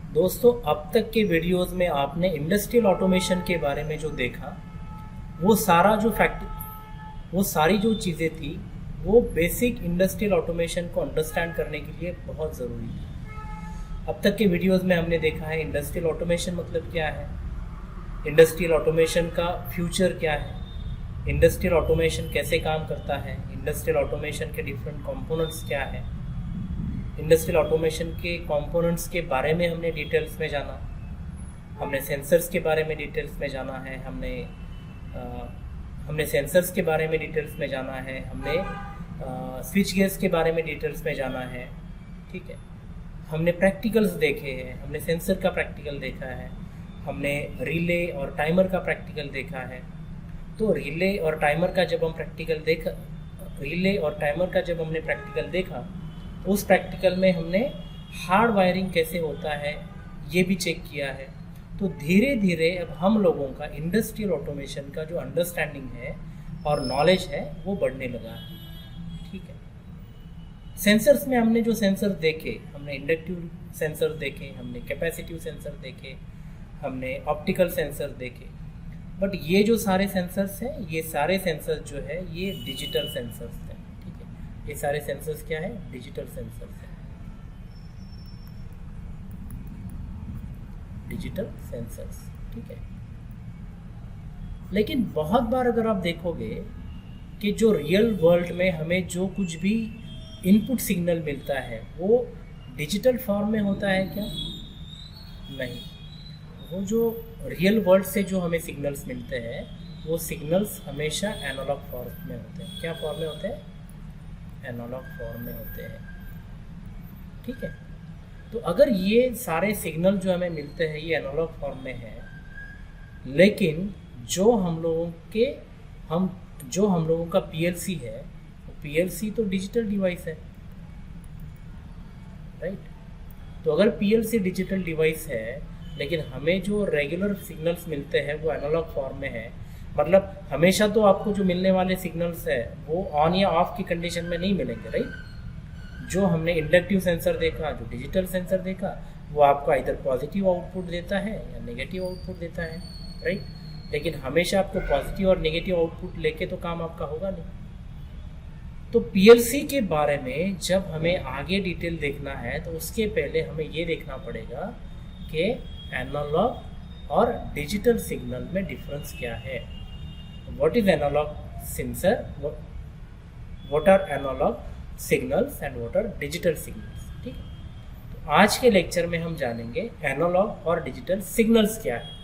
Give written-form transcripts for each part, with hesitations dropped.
दोस्तों, अब तक के वीडियोस में आपने इंडस्ट्रियल ऑटोमेशन के बारे में जो देखा, वो सारा जो वो सारी जो चीज़ें थी, वो बेसिक इंडस्ट्रियल ऑटोमेशन को अंडरस्टैंड करने के लिए बहुत ज़रूरी है। अब तक के वीडियोस में हमने देखा है इंडस्ट्रियल ऑटोमेशन मतलब क्या है, इंडस्ट्रियल ऑटोमेशन का फ्यूचर क्या है, इंडस्ट्रियल ऑटोमेशन कैसे काम करता है, इंडस्ट्रियल ऑटोमेशन के डिफरेंट कंपोनेंट्स क्या है, इंडस्ट्रियल ऑटोमेशन के कंपोनेंट्स के बारे में हमने डिटेल्स में जाना, हमने सेंसर्स के बारे में डिटेल्स में जाना है, हमने सेंसर्स के बारे में डिटेल्स में जाना है, हमने स्विच गेयर्स के बारे में डिटेल्स में जाना है। ठीक है, हमने प्रैक्टिकल्स देखे हैं, हमने सेंसर का प्रैक्टिकल देखा है, हमने रिले और टाइमर का प्रैक्टिकल देखा है। तो रिले और टाइमर का जब हमने प्रैक्टिकल देखा, तो उस प्रैक्टिकल में हमने हार्ड वायरिंग कैसे होता है ये भी चेक किया है। तो धीरे धीरे अब हम लोगों का इंडस्ट्रियल ऑटोमेशन का जो अंडरस्टैंडिंग है और नॉलेज है वो बढ़ने लगा है। ठीक है, सेंसर्स में हमने जो सेंसर देखे, हमने इंडक्टिव सेंसर देखे, हमने कैपेसिटिव सेंसर देखे, हमने ऑप्टिकल सेंसर देखे। बट ये जो सारे सेंसर्स हैं, ये सारे सेंसर्स जो है ये डिजिटल सेंसर्स हैं। ठीक है, ये सारे सेंसर्स क्या है? डिजिटल सेंसर्स हैं। Digital sensors. ठीक है, लेकिन बहुत बार अगर आप देखोगे कि जो रियल वर्ल्ड में हमें जो कुछ भी इनपुट सिग्नल मिलता है वो डिजिटल फॉर्म में होता है क्या? नहीं, वो जो रियल वर्ल्ड से जो हमें सिग्नल्स मिलते हैं वो सिग्नल्स हमेशा एनालॉग फॉर्म में होते हैं। क्या फॉर्म में होते हैं? एनालॉग फॉर्म में होते हैं। ठीक है, तो अगर ये सारे सिग्नल जो हमें मिलते हैं ये एनालॉग फॉर्म में है, लेकिन जो हम लोगों का पीएलसी है, पीएलसी तो डिजिटल डिवाइस है, राइट? तो अगर पीएलसी डिजिटल डिवाइस है लेकिन हमें जो रेगुलर सिग्नल्स मिलते हैं वो एनालॉग फॉर्म में है, मतलब हमेशा तो आपको जो मिलने वाले सिग्नल्स है वो ऑन या ऑफ की कंडीशन में नहीं मिलेंगे, राइट? जो हमने इंडक्टिव सेंसर देखा, जो डिजिटल सेंसर देखा, वो आपको इधर पॉजिटिव आउटपुट देता है या नेगेटिव आउटपुट देता है, राइट? लेकिन हमेशा आपको पॉजिटिव और नेगेटिव आउटपुट लेके तो काम आपका होगा नहीं। तो पीएलसी के बारे में जब हमें आगे डिटेल देखना है तो उसके पहले हमें ये देखना पड़ेगा कि एनालॉग और डिजिटल सिग्नल में डिफरेंस क्या है। What is analogue sensor, what are analogue signals and what are digital signals. ठीक है, तो आज के लेक्चर में हम जानेंगे एनालॉग और डिजिटल सिग्नल्स क्या है।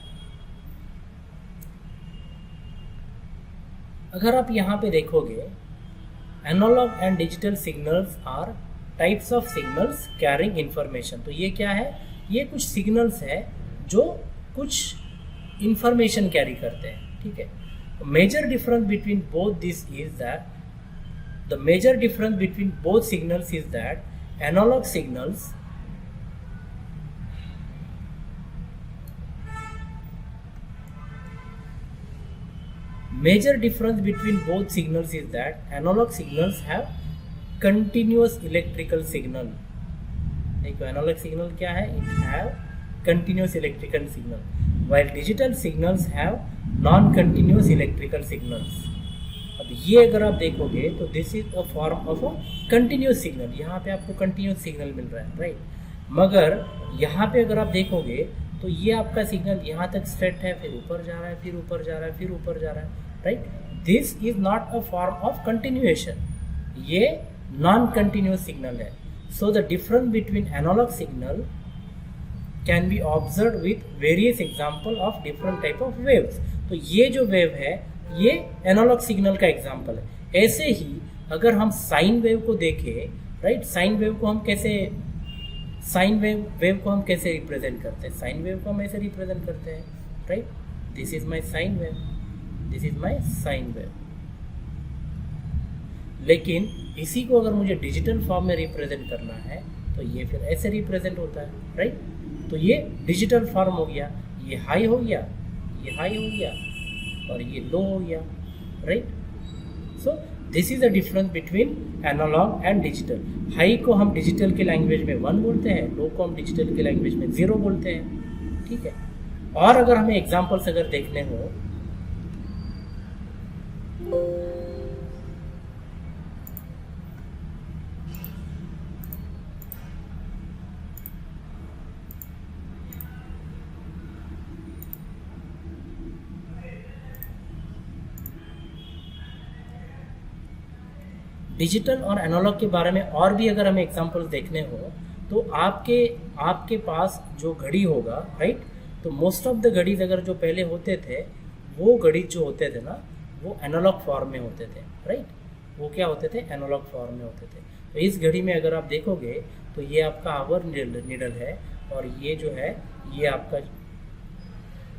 अगर आप यहाँ पे देखोगे, analogue and digital signals are types of signals carrying information. तो ये क्या है? ये कुछ सिग्नल्स है जो कुछ इंफॉर्मेशन कैरी करते हैं। ठीक है, major difference between both this is that the major difference between both signals is that analog signals have continuous electrical signal। देखो एनालॉग सिग्नल क्या है? It have continuous electrical signal, while digital signals have non-continuous electrical signals। अब ये अगर आप देखोगे तो this is a form of a continuous signal. यहाँ पे आपको कंटिन्यूस सिग्नल मिल रहा है, राइट? मगर यहाँ पे अगर आप देखोगे तो ये आपका सिग्नल यहाँ तक स्ट्रेट है, फिर ऊपर जा रहा है, फिर ऊपर जा रहा है, फिर ऊपर जा रहा है, right? This is not a form of continuation, ये नॉन कंटिन्यूस सिग्नल है। So the difference between analogue signal can be observe with various example of different type of waves. तो ये जो वेव है ये एनालॉग सिग्नल का example है। ऐसे ही अगर हम साइन वेव को देखें, राइट? साइन वेव को हम कैसे रिप्रेजेंट करते हैं? साइन वेव को हम ऐसे रिप्रेजेंट करते हैं, right? This is my sine wave, this is my sine wave. लेकिन इसी को अगर मुझे डिजिटल फॉर्म में रिप्रेजेंट करना है तो ये फिर ऐसे रिप्रेजेंट होता है, राइट? तो ये डिजिटल फॉर्म हो गया, ये हाई हो गया, ये हाई हो गया और ये लो हो गया, right? So this is the difference between analogue and digital. High को हम डिजिटल के लैंग्वेज में 1 बोलते हैं, लो को हम डिजिटल के लैंग्वेज में 0 बोलते हैं। ठीक है, और अगर हमें एग्जांपल्स अगर देखने हो, डिजिटल और एनालॉग के बारे में और भी अगर हमें एग्जांपल्स देखने हो, तो आपके पास जो घड़ी होगा, राइट, तो मोस्ट ऑफ द घड़ीज अगर जो पहले होते थे, वो घड़ी जो होते थे ना, वो एनालॉग फॉर्म में होते थे, राइट, वो क्या होते थे, एनालॉग फॉर्म में होते थे। तो इस घड़ी में अगर आप देखोगे तो ये आपका आवर नीडल है, और ये जो है ये आपका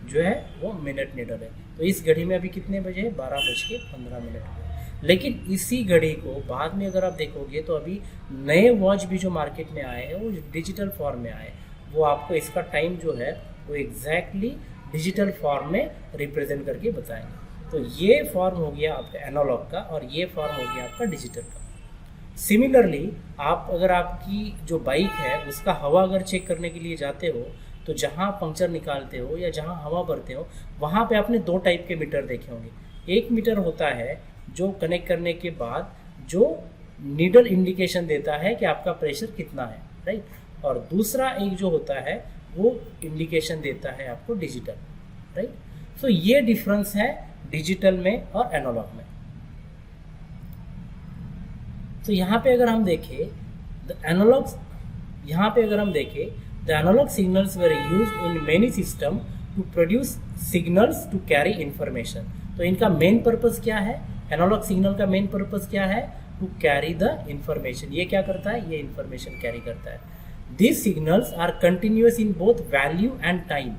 जो है वो मिनट नीडल है। तो इस घड़ी में अभी कितने बजे है, 12:15 लेकिन इसी घड़ी को बाद में अगर आप देखोगे तो अभी नए वॉच भी जो मार्केट में आए हैं वो डिजिटल फॉर्म में आए, वो आपको इसका टाइम जो है वो एग्जैक्टली डिजिटल फॉर्म में रिप्रेजेंट करके बताएंगे। तो ये फॉर्म हो गया आपका एनालॉग का, और ये फॉर्म हो गया आपका डिजिटल का। सिमिलरली आप अगर आपकी जो बाइक है उसका हवा अगर चेक करने के लिए जाते हो, तो जहाँ पंक्चर निकालते हो या जहाँ हवा भरते हो, वहाँ पे आपने 2 टाइप के मीटर देखे होंगे। एक मीटर होता है जो कनेक्ट करने के बाद जो नीडल इंडिकेशन देता है कि आपका प्रेशर कितना है, राइट, और दूसरा एक जो होता है वो इंडिकेशन देता है आपको डिजिटल, राइट। सो ये डिफरेंस है डिजिटल में और एनालॉग में। तो यहाँ पे अगर हम देखें the analogue signals were used in many system to produce signals to carry information. तो इनका मेन पर्पस क्या है, एनालॉग सिग्नल का मेन पर्पस क्या है, टू कैरी द इंफॉर्मेशन। ये क्या करता है, ये इंफॉर्मेशन कैरी करता है। This signals are continuous in both value and time.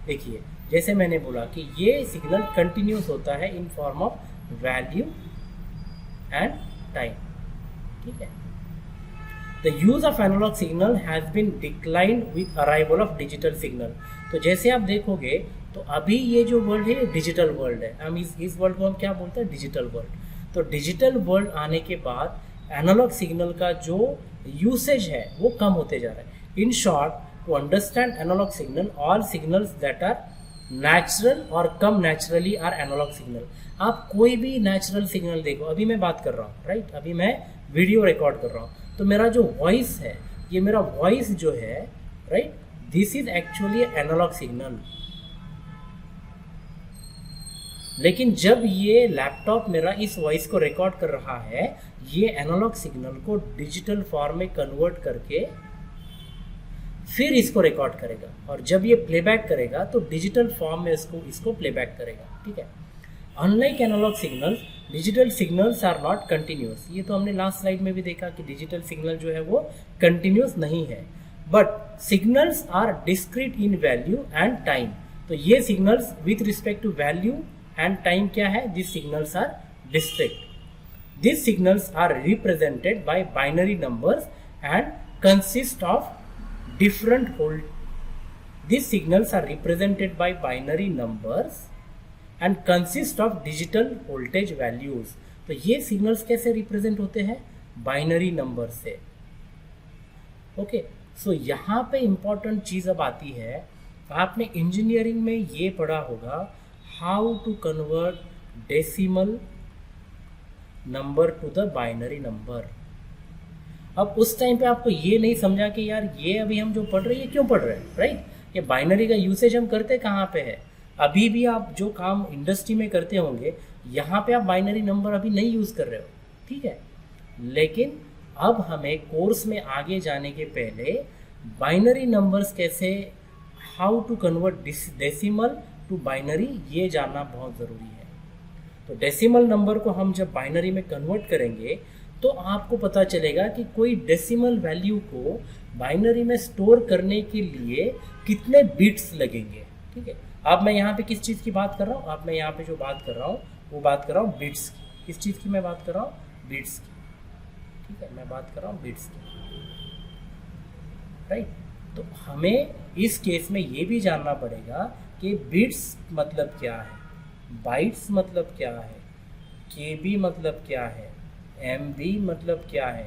देखिए जैसे मैंने बोला कि ये सिग्नल कंटिन्यूअस होता है in form of value and time, ठीक है। The use of analogue signal has been declined with arrival of digital signal. तो जैसे आप देखोगे तो अभी ये जो वर्ल्ड है डिजिटल वर्ल्ड है, हम इस वर्ल्ड को हम क्या बोलते हैं, डिजिटल वर्ल्ड। तो डिजिटल वर्ल्ड आने के बाद एनालॉग सिग्नल का जो यूसेज है वो कम होते जा रहा है। In short, to understand analogue signal, all signals that are natural और come naturally are analogue signal. आप कोई भी नेचुरल सिग्नल देखो, अभी मैं बात कर रहा हूँ, राइट, अभी मैं वीडियो रिकॉर्ड कर रहा हूँ, तो मेरा जो वॉइस है, ये मेरा वॉइस जो है, right, this is actually analogue signal. लेकिन जब ये लैपटॉप मेरा इस वॉइस को रिकॉर्ड कर रहा है, ये एनालॉग सिग्नल को डिजिटल फॉर्म में कन्वर्ट करके फिर इसको रिकॉर्ड करेगा, और जब ये प्लेबैक करेगा तो डिजिटल फॉर्म में इसको प्लेबैक करेगा, ठीक है। Unlike analogue signals, digital signals are not continuous. ये तो हमने लास्ट स्लाइड में भी देखा कि डिजिटल सिग्नल जो है वो कंटिन्यूअस नहीं है, but signals are discrete in value and time. तो ये signals with respect to value and time क्या है, this signals are discrete. These signals are represented by binary numbers and consist of different These signals are represented by binary numbers and consist of digital voltage values. तो ये signals कैसे represent होते हैं, binary number से, okay. सो यहाँ पे important चीज़ अब आती है, आपने इंजीनियरिंग में ये पढ़ा होगा how to convert decimal number two the binary number. अब उस टाइम पे आपको ये नहीं समझा कि यार ये अभी हम जो पढ़ रहे हैं ये क्यों पढ़ रहे हैं, राइट, ये बाइनरी का यूसेज हम करते कहाँ पे है। अभी भी आप जो काम इंडस्ट्री में करते होंगे, यहाँ पे आप बाइनरी नंबर अभी नहीं यूज़ कर रहे हो, ठीक है। लेकिन अब हमें कोर्स में आगे जाने के पहले बाइनरी नंबर्स कैसे, how to convert decimal to binary, ये जानना बहुत ज़रूरी है। तो डेसिमल नंबर को हम जब बाइनरी में कन्वर्ट करेंगे तो आपको पता चलेगा कि कोई डेसिमल वैल्यू को बाइनरी में स्टोर करने के लिए कितने बिट्स लगेंगे, ठीक है। अब मैं यहाँ पे किस चीज़ की बात कर रहा हूँ, अब मैं यहाँ पे जो बात कर रहा हूँ वो बात कर रहा हूँ बिट्स की। किस चीज़ की मैं बात कर रहा हूँ, बिट्स की, ठीक है, मैं बात कर रहा हूँ बिट्स की, राइट। तो हमें इस केस में ये भी जानना पड़ेगा कि बिट्स मतलब क्या है, बाइट्स मतलब क्या है, केबी मतलब क्या है, MB मतलब क्या है,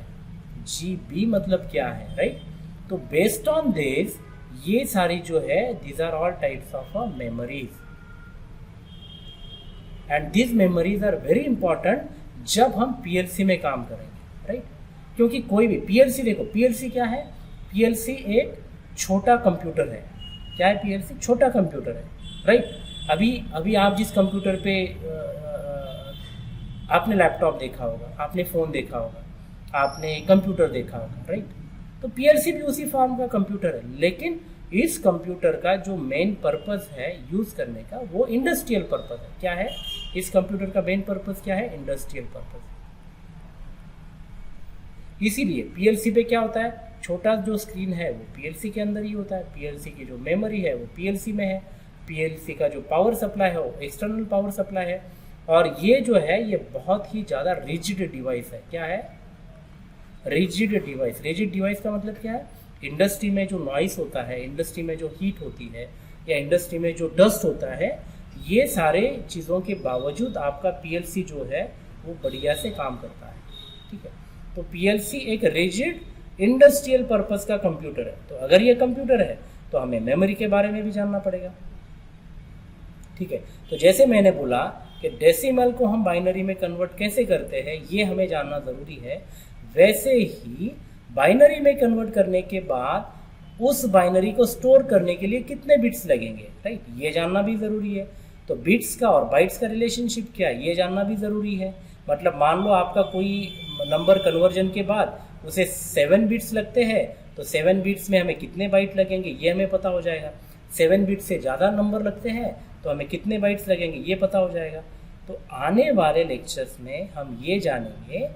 GB मतलब क्या है, राइट। तो बेस्ड ऑन दिस ये सारी जो है these are all types of memories, and this memories are very important जब हम PLC में काम करेंगे, राइट। क्योंकि कोई भी PLC, देखो PLC क्या है, PLC एक छोटा कंप्यूटर है। क्या है PLC? छोटा कंप्यूटर है, राइट। अभी आप जिस कंप्यूटर पे आपने लैपटॉप देखा होगा, आपने फ़ोन देखा होगा, आपने कंप्यूटर देखा होगा, राइट। तो PLC भी उसी फॉर्म का कंप्यूटर है, लेकिन इस कंप्यूटर का जो मेन पर्पस है यूज़ करने का वो इंडस्ट्रियल पर्पस है। क्या है इस कंप्यूटर का मेन पर्पस? क्या है? Industrial purpose. इसीलिए PLC पे क्या होता है, छोटा जो स्क्रीन है वो PLC के अंदर ही होता है, PLC की जो मेमोरी है वो PLC में है, PLC का जो पावर सप्लाई है वो एक्सटर्नल पावर सप्लाई है, और ये जो है ये बहुत ही ज़्यादा रिजिड डिवाइस है। क्या है? Rigid device. रिजिड डिवाइस का मतलब क्या है? इंडस्ट्री में जो नॉइस होता है, इंडस्ट्री में जो हीट होती है, या इंडस्ट्री में जो डस्ट होता है, ये सारे चीज़ों के बावजूद आपका PLC जो है वो बढ़िया से काम करता है, ठीक है। तो PLC एक रिजिड इंडस्ट्रियल पर्पस का कंप्यूटर है। तो अगर ये कंप्यूटर है तो हमें मेमोरी के बारे में भी जानना पड़ेगा, ठीक है। तो जैसे मैंने बोला कि डेसिमल को हम बाइनरी में कन्वर्ट कैसे करते हैं ये हमें जानना ज़रूरी है, वैसे ही बाइनरी में कन्वर्ट करने के बाद उस बाइनरी को स्टोर करने के लिए कितने बिट्स लगेंगे, राइट, ये जानना भी ज़रूरी है। तो बिट्स का और बाइट्स का रिलेशनशिप क्या है ये जानना भी ज़रूरी है। मतलब मान लो आपका कोई नंबर कन्वर्जन के बाद उसे 7 बिट्स लगते हैं, तो 7 बिट्स में हमें कितने बाइट लगेंगे ये हमें पता हो जाएगा। 7 बिट्स से ज़्यादा नंबर लगते हैं तो हमें कितने बाइट्स लगेंगे ये पता हो जाएगा। तो आने वाले लेक्चर्स में हम ये जानेंगे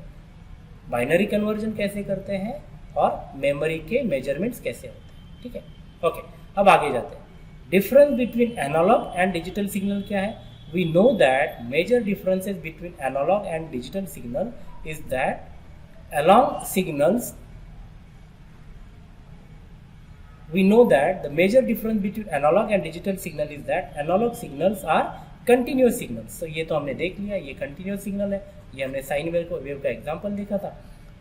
बाइनरी कन्वर्जन कैसे करते हैं और मेमोरी के मेजरमेंट्स कैसे होते हैं, ठीक है। ओके, अब आगे जाते हैं। Difference between analogue and digital signal क्या है? We know that major differences between analogue and digital signal is that along signals, we know that the major difference between analog and digital signal is that analog signals are continuous signals। तो ये तो हमने देख लिया, ये continuous signal है, ये हमने साइन वेव का एग्जांपल देखा था।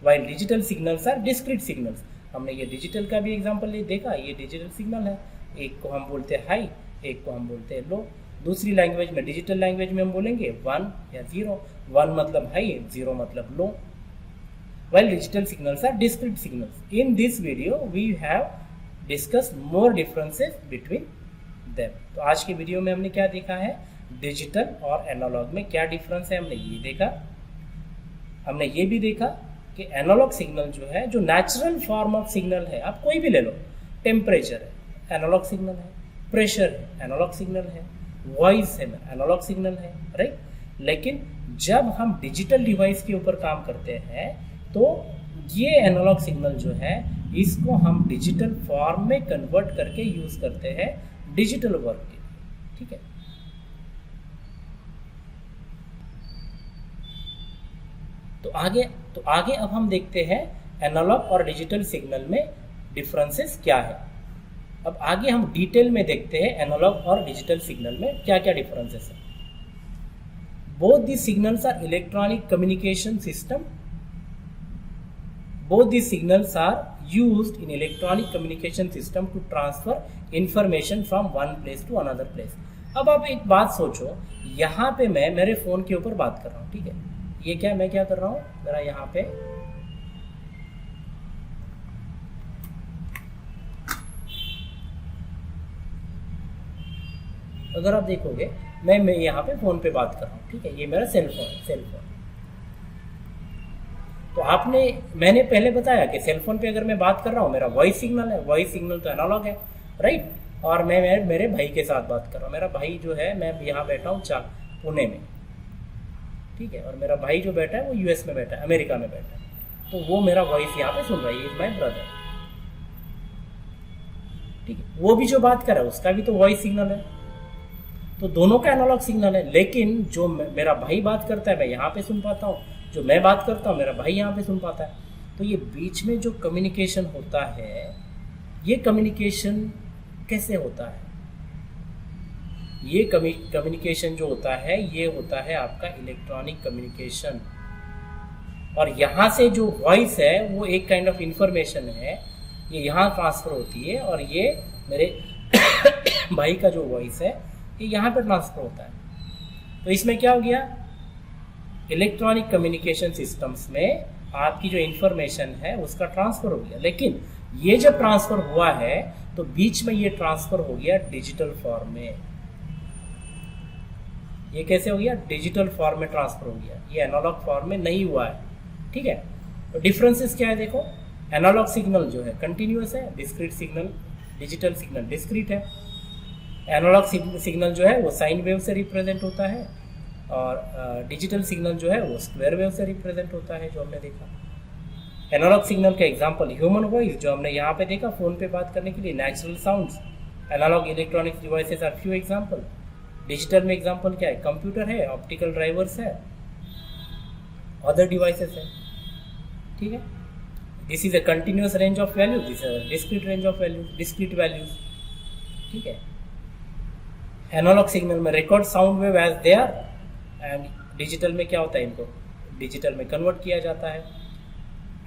while digital signals are discrete signals, हमने ये डिजिटल का भी एग्जांपल देखा, ये डिजिटल सिग्नल है, एक को हम बोलते हैं हाई, एक को हम बोलते हैं लो। दूसरी लैंग्वेज में, डिजिटल लैंग्वेज में हम बोलेंगे 1 या 0, 1 मतलब हाई, 0 मतलब लो। While digital signals are discrete signals. In this video, we have discussed more differences between them. तो आज के वीडियो में हमने क्या देखा है? डिजिटल और एनालॉग में क्या डिफरेंस है हमने ये देखा। हमने ये भी देखा कि एनालॉग सिग्नल जो है, जो नेचुरल फॉर्म ऑफ सिग्नल है, आप कोई भी ले लो, टेम्परेचर है एनालॉग सिग्नल है, प्रेशर है एनालॉग सिग्नल है, वॉइस है एनालॉग सिग्नल है, राइट। लेकिन जब हम डिजिटल डिवाइस के ऊपर काम करते हैं तो ये एनालॉग सिग्नल जो है इसको हम डिजिटल फॉर्म में कन्वर्ट करके यूज करते हैं डिजिटल वर्क के लिए, ठीक है। तो आगे अब हम देखते हैं एनालॉग और डिजिटल सिग्नल में डिफरेंसेस क्या है। अब आगे हम डिटेल में देखते हैं एनालॉग और डिजिटल सिग्नल में क्या क्या डिफरेंसेस है। Both the signals are electronic communication system. Both these signals are used in electronic communication system to transfer information from one place to another place। अब आप एक बात सोचो, यहाँ पे मैं मेरे फ़ोन के ऊपर बात कर रहा हूँ, ठीक है। ये क्या, मैं क्या कर रहा हूँ, मेरा यहाँ पे अगर आप देखोगे मैं यहाँ पे फ़ोन पे बात कर रहा हूँ, ठीक है। ये मेरा सेल फोन। तो मैंने पहले बताया कि सेल फोन पे अगर मैं बात कर रहा हूँ, मेरा वॉइस सिग्नल है, वॉइस सिग्नल तो एनालॉग है, राइट। और मैं मेरे भाई के साथ बात कर रहा हूँ, मेरा भाई जो है, मैं यहाँ बैठा हूँ पुणे में, ठीक है, और मेरा भाई जो बैठा है वो US में बैठा है, अमेरिका में बैठा है, तो वो मेरा वॉइस यहाँ पे सुन रहा है, इज माई ब्रदर, ठीक है। वो भी जो बात कर रहा है उसका भी तो वॉइस सिग्नल है, तो दोनों का एनालॉग सिग्नल है। लेकिन जो मेरा भाई बात करता है मैं यहाँ पे सुन पाता हूँ, जो मैं बात करता हूँ मेरा भाई यहाँ पे सुन पाता है। तो ये बीच में जो कम्युनिकेशन होता है, ये कम्युनिकेशन कैसे होता है? ये कम्युनिकेशन जो होता है ये होता है आपका इलेक्ट्रॉनिक कम्युनिकेशन, और यहाँ से जो वॉइस है वो एक काइंड ऑफ इंफॉर्मेशन है, ये यहाँ ट्रांसफ़र होती है, और ये मेरे भाई का जो वॉइस है ये यहाँ पर ट्रांसफ़र होता है। तो इसमें क्या हो गया, इलेक्ट्रॉनिक कम्युनिकेशन सिस्टम्स में आपकी जो इंफॉर्मेशन है उसका ट्रांसफ़र हो गया। लेकिन ये जब ट्रांसफ़र हुआ है तो बीच में ये ट्रांसफ़र हो गया डिजिटल फॉर्म में। ये कैसे हो गया, डिजिटल फॉर्म में ट्रांसफ़र हो गया, ये एनालॉग फॉर्म में नहीं हुआ है। ठीक है, तो डिफरेंसेस क्या है देखो, एनालॉग सिग्नल जो है कंटिन्यूअस है, discrete signal, digital signal discrete है। एनालॉग सिग्नल जो है वो साइन वेव से रिप्रेजेंट होता है, और डिजिटल सिग्नल जो है वो स्क्वायर वेव से रिप्रेजेंट होता है, जो हमने देखा। एनालॉग सिग्नल का एग्जांपल ह्यूमन वॉइस, जो हमने यहाँ पे देखा फ़ोन पे बात करने के लिए, natural sounds. Analogue electronics devices are few example. Digital में एग्जांपल क्या है, कंप्यूटर है, ऑप्टिकल ड्राइवर्स है, अदर डिवाइसेस है। ठीक है, this is a continuous range of value, this is discrete range of value, discrete values. ठीक है, एनालॉग सिग्नल में record sound wave as they are, and digital में क्या होता है, इनको डिजिटल में कन्वर्ट किया जाता है।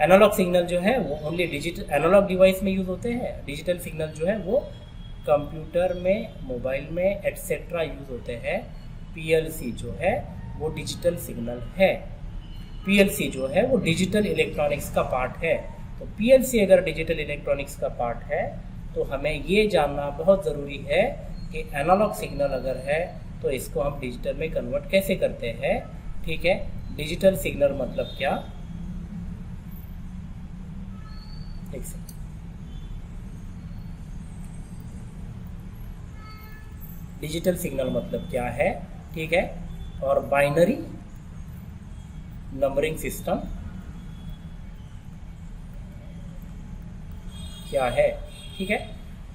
एनालॉग सिग्नल जो है वो ओनली डिजिटल एनालॉग डिवाइस में यूज होते हैं, डिजिटल सिग्नल जो है वो कंप्यूटर में, मोबाइल में एटसेट्रा यूज होते हैं। पीएलसी जो है वो डिजिटल सिग्नल है, पीएलसी जो है वो डिजिटल इलेक्ट्रॉनिक्स का पार्ट है। तो पीएलसी अगर डिजिटल इलेक्ट्रॉनिक्स का पार्ट है तो हमें ये जानना बहुत ज़रूरी है कि एनालॉग सिग्नल अगर है तो इसको हम डिजिटल में कन्वर्ट कैसे करते हैं। ठीक है, डिजिटल सिग्नल मतलब क्या, एक सेकंड, डिजिटल सिग्नल मतलब क्या है। ठीक है, और बाइनरी नंबरिंग सिस्टम क्या है। ठीक है,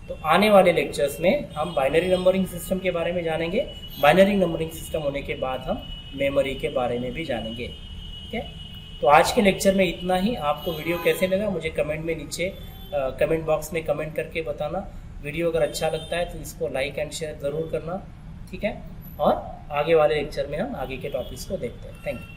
तो आने वाले लेक्चर्स में हम बाइनरी नंबरिंग सिस्टम के बारे में जानेंगे। बाइनरी नंबरिंग सिस्टम होने के बाद हम मेमोरी के बारे में भी जानेंगे। ठीक है, तो आज के लेक्चर में इतना ही। आपको वीडियो कैसे लगा मुझे कमेंट में नीचे कमेंट बॉक्स में कमेंट करके बताना। वीडियो अगर अच्छा लगता है तो इसको लाइक एंड शेयर ज़रूर करना। ठीक है, और आगे वाले लेक्चर में हम आगे के टॉपिक्स को देखते हैं। Thank you.